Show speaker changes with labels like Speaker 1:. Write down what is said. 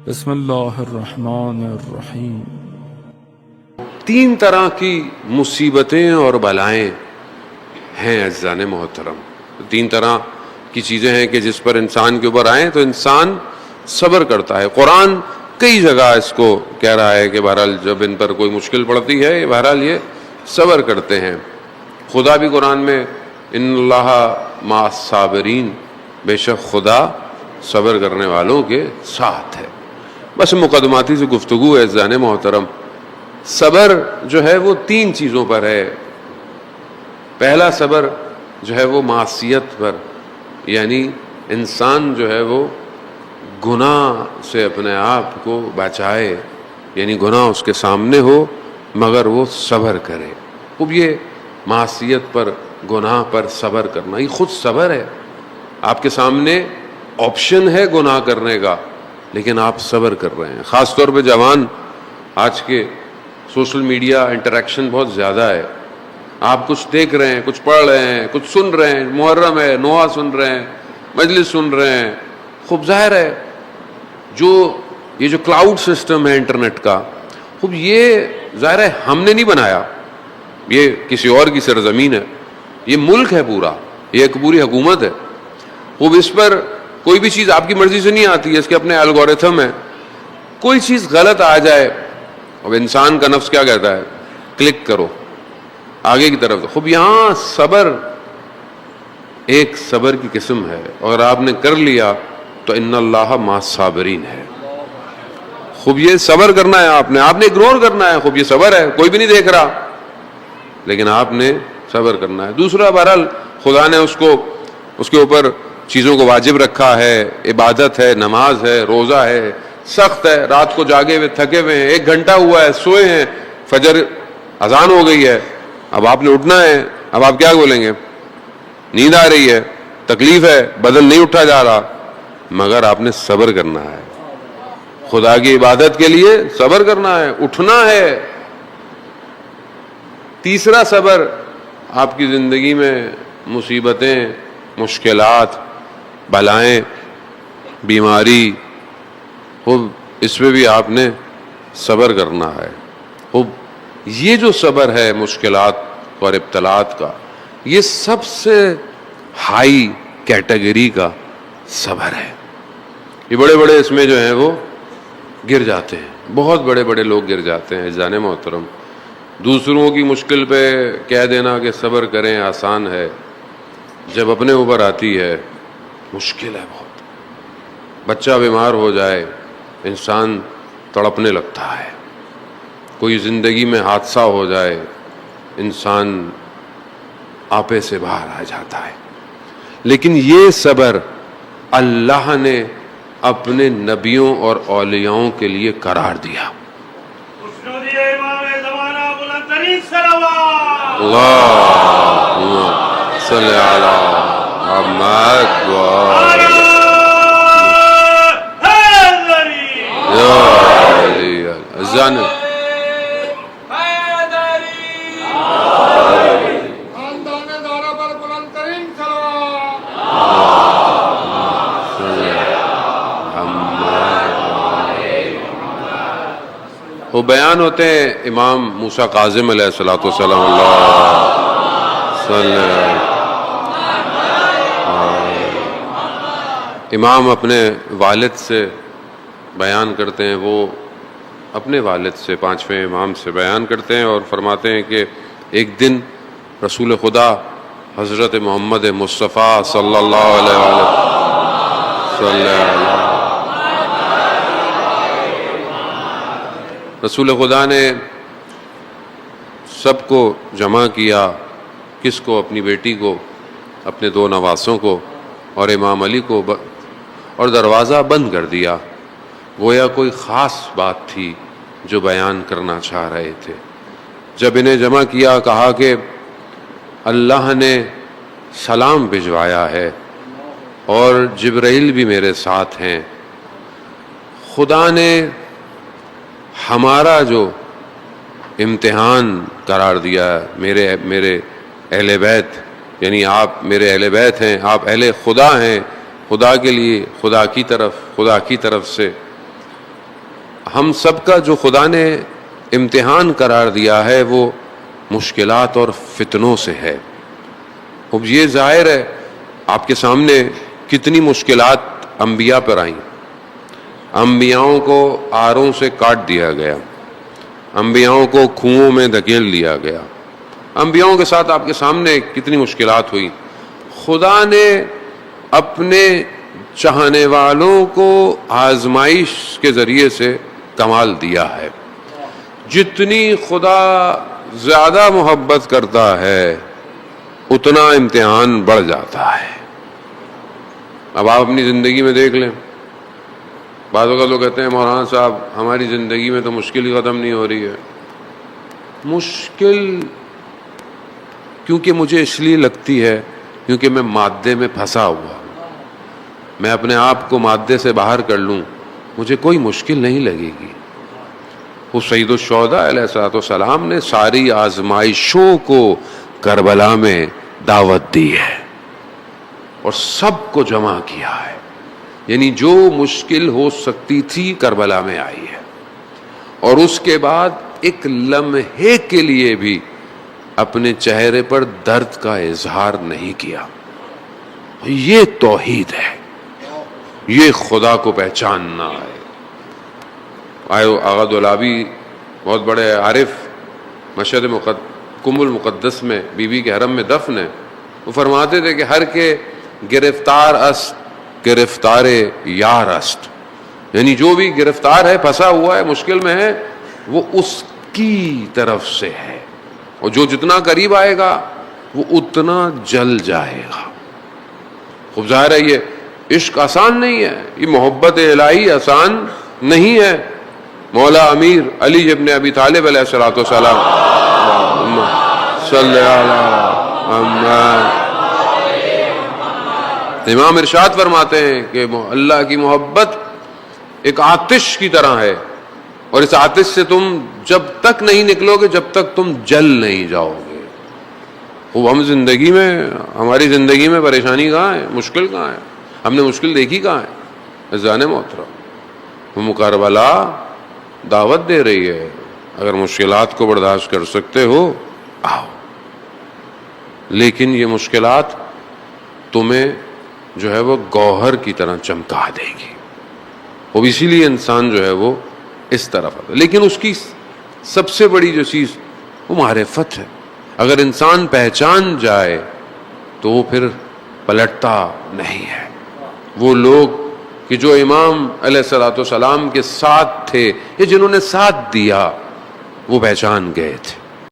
Speaker 1: بسم اللہ الرحمن الرحیم۔
Speaker 2: تین طرح کی مصیبتیں اور بلائیں ہیں عزیزان محترم، تین طرح کی چیزیں ہیں کہ جس پر انسان کے اوپر آئیں تو انسان صبر کرتا ہے۔ قرآن کئی جگہ اس کو کہہ رہا ہے کہ بہرحال جب ان پر کوئی مشکل پڑتی ہے بہرحال یہ صبر کرتے ہیں۔ خدا بھی قرآن میں ان اللہ مع الصابرین، بے شک خدا صبر کرنے والوں کے ساتھ ہے۔ بس مقدماتی سے گفتگو ہے عزیزان محترم۔ صبر جو ہے وہ تین چیزوں پر ہے۔ پہلا صبر جو ہے وہ معصیت پر، یعنی انسان جو ہے وہ گناہ سے اپنے آپ کو بچائے، یعنی گناہ اس کے سامنے ہو مگر وہ صبر کرے۔ اب یہ معصیت پر، گناہ پر صبر کرنا یہ خود صبر ہے۔ آپ کے سامنے آپشن ہے گناہ کرنے کا لیکن آپ صبر کر رہے ہیں۔ خاص طور پہ جوان، آج کے سوشل میڈیا انٹریکشن بہت زیادہ ہے، آپ کچھ دیکھ رہے ہیں، کچھ پڑھ رہے ہیں، کچھ سن رہے ہیں، محرم ہے نوحہ سن رہے ہیں، مجلس سن رہے ہیں۔ خوب ظاہر ہے یہ جو کلاؤڈ سسٹم ہے انٹرنیٹ کا، خوب یہ ظاہر ہے ہم نے نہیں بنایا، یہ کسی اور کی سرزمین ہے، یہ ملک ہے پورا، یہ ایک پوری حکومت ہے۔ خوب اس پر کوئی بھی چیز آپ کی مرضی سے نہیں آتی ہے، اس کے اپنے الگورتھم ہے۔ کوئی چیز غلط آ جائے اب انسان کا نفس کیا کہتا ہے؟ کلک کرو آگے کی طرف۔ خوب یہاں صبر ایک صبر کی قسم ہے، اور آپ نے کر لیا تو ان اللہ مع الصابرین ہے۔ خوب یہ صبر کرنا ہے، آپ نے اگنور کرنا ہے۔ خوب یہ صبر ہے، کوئی بھی نہیں دیکھ رہا لیکن آپ نے صبر کرنا ہے۔ دوسرا، بہرحال خدا نے اس کے اوپر چیزوں کو واجب رکھا ہے، عبادت ہے، نماز ہے، روزہ ہے، سخت ہے، رات کو جاگے ہوئے تھکے ہوئے ہیں، 1 گھنٹہ ہوا ہے سوئے ہیں، فجر اذان ہو گئی ہے، اب آپ نے اٹھنا ہے، اب آپ کیا بولیں گے؟ نیند آ رہی ہے، تکلیف ہے، بدن نہیں اٹھا جا رہا، مگر آپ نے صبر کرنا ہے۔ خدا کی عبادت کے لیے صبر کرنا ہے، اٹھنا ہے۔ تیسرا صبر، آپ کی زندگی میں مصیبتیں، مشکلات، بلائیں، بیماری، خوب اس پہ بھی آپ نے صبر کرنا ہے۔ خوب یہ جو صبر ہے مشکلات اور ابتلاات کا، یہ سب سے ہائی کیٹیگری کا صبر ہے۔ یہ بڑے بڑے اس میں جو ہیں وہ گر جاتے ہیں، بہت بڑے بڑے لوگ گر جاتے ہیں عزیزان محترم۔ دوسروں کی مشکل پہ کہہ دینا کہ صبر کریں آسان ہے، جب اپنے اوپر آتی ہے مشکل ہے بہت۔ بچہ بیمار ہو جائے انسان تڑپنے لگتا ہے، کوئی زندگی میں حادثہ ہو جائے انسان آپے سے باہر آ جاتا ہے۔ لیکن یہ صبر اللہ نے اپنے نبیوں اور اولیاءوں کے لیے قرار دیا۔ اللہم صلی علی محمد زن وہ بیان ہوتے ہیں امام موسیٰ کاظم علیہ الصلوۃ والسلام، اللہ صلی اللہ، امام اپنے والد سے بیان کرتے ہیں، وہ اپنے والد سے، 5ویں امام سے بیان کرتے ہیں اور فرماتے ہیں کہ ایک دن رسول خدا حضرت محمد مصطفیٰ صلی اللہ علیہ وسلم رسول خدا نے سب کو جمع کیا، کس کو؟ اپنی بیٹی کو، اپنے 2 نواسوں کو اور امام علی کو، اور دروازہ بند کر دیا۔ گویا کوئی خاص بات تھی جو بیان کرنا چاہ رہے تھے۔ جب انہیں جمع کیا کہا کہ اللہ نے سلام بھجوایا ہے اور جبرائیل بھی میرے ساتھ ہیں، خدا نے ہمارا جو امتحان قرار دیا ہے، میرے اہل بیت، یعنی آپ میرے اہل بیت ہیں، آپ اہل خدا ہیں، خدا کے لیے، خدا کی طرف سے ہم سب کا جو خدا نے امتحان قرار دیا ہے وہ مشکلات اور فتنوں سے ہے. اب یہ ظاہر ہے آپ کے سامنے کتنی مشکلات انبیاء پر آئیں. انبیاؤں کو آروں سے کاٹ دیا گیا, انبیاؤں کو کنوؤں میں دھکیل لیا گیا, انبیاؤں کے ساتھ آپ کے سامنے کتنی مشکلات ہوئی. خدا نے اپنے چاہنے والوں کو آزمائش کے ذریعے سے کمال دیا ہے. جتنی خدا زیادہ محبت کرتا ہے اتنا امتحان بڑھ جاتا ہے. اب آپ اپنی زندگی میں دیکھ لیں, بعض اوقات لوگ کہتے ہیں مولانا صاحب ہماری زندگی میں تو مشکل ہی ختم نہیں ہو رہی ہے. مشکل کیونکہ مجھے اس لیے لگتی ہے کیونکہ میں مادے میں پھنسا ہوا ہوں. میں اپنے آپ کو مادے سے باہر کر لوں مجھے کوئی مشکل نہیں لگے گی. وہ سید الشہداء علیہ الصلوۃ والسلام نے ساری آزمائشوں کو کربلا میں دعوت دی ہے اور سب کو جمع کیا ہے. یعنی جو مشکل ہو سکتی تھی کربلا میں آئی ہے, اور اس کے بعد ایک لمحے کے لیے بھی اپنے چہرے پر درد کا اظہار نہیں کیا. یہ توحید ہے, یہ خدا کو پہچاننا ہے. آغا دولابی بہت بڑے عارف, مشہد کم المقدس میں بی بی کے حرم میں دفن ہے. وہ فرماتے تھے کہ ہر کے گرفتار است گرفتار یار است, یعنی جو بھی گرفتار ہے, پھنسا ہوا ہے, مشکل میں ہے, وہ اس کی طرف سے ہے, اور جو جتنا قریب آئے گا وہ اتنا جل جائے گا. خوب ظاہر ہے یہ عشق آسان نہیں ہے, یہ محبت الہی آسان نہیں ہے. مولا امیر علی ابن ابی طالب علیہ الصلوۃ والسلام صلی اللہ علیہ امام ارشاد فرماتے ہیں کہ اللہ کی محبت ایک آتش کی طرح ہے, اور اس آتش سے تم جب تک نہیں نکلو گے جب تک تم جل نہیں جاؤ گے. وہ ہم زندگی میں, ہماری زندگی میں پریشانی کہاں ہے, مشکل کہاں ہے, ہم نے مشکل دیکھی کہاں ہے. عزیزان محترم, وہ کربلا دعوت دے رہی ہے, اگر مشکلات کو برداشت کر سکتے ہو آؤ, لیکن یہ مشکلات تمہیں جو ہے وہ گوہر کی طرح چمکا دے گی. وہ اسی لیے انسان جو ہے وہ اس طرف آتا ہے. لیکن اس کی سب سے بڑی جو چیز وہ معرفت ہے. اگر انسان پہچان جائے تو وہ پھر پلٹتا نہیں ہے. وہ لوگ کہ جو امام علیہ الصلوۃ والسلام کے ساتھ تھے یا جنہوں نے ساتھ دیا وہ پہچان گئے تھے.